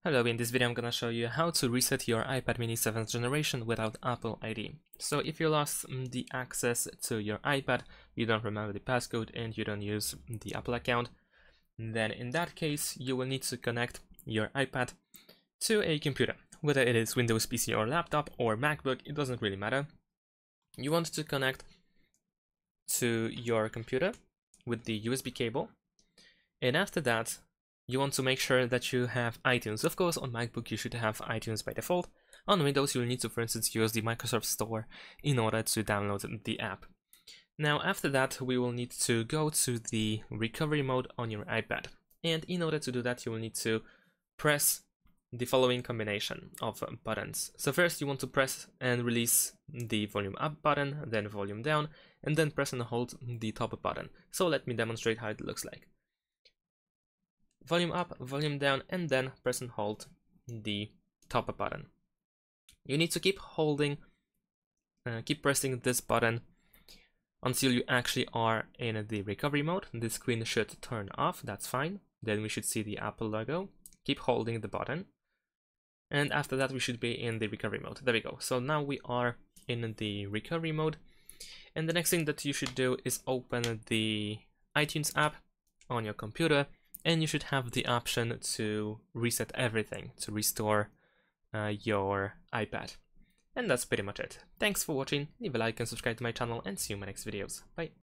Hello, in this video I'm gonna show you how to reset your iPad mini 7th generation without Apple ID. So if you lost the access to your iPad, you don't remember the passcode and you don't use the Apple account, then in that case you will need to connect your iPad to a computer. Whether it is Windows PC or laptop or MacBook, it doesn't really matter. You want to connect to your computer with the USB cable, and after that you want to make sure that you have iTunes. Of course, on MacBook you should have iTunes by default. On Windows you'll need to, for instance, use the Microsoft Store in order to download the app. Now after that we will need to go to the recovery mode on your iPad, and in order to do that you will need to press the following combination of buttons. So first you want to press and release the volume up button, then volume down, and then press and hold the top button. So let me demonstrate how it looks like. Volume up, volume down, and then press and hold the top button. You need to keep pressing this button until you actually are in the recovery mode. The screen should turn off, that's fine. Then we should see the Apple logo. Keep holding the button. And after that we should be in the recovery mode. There we go. So now we are in the recovery mode. And the next thing that you should do is open the iTunes app on your computer, and you should have the option to reset everything, to restore your iPad. And that's pretty much it. Thanks for watching, leave a like and subscribe to my channel, and see you in my next videos. Bye!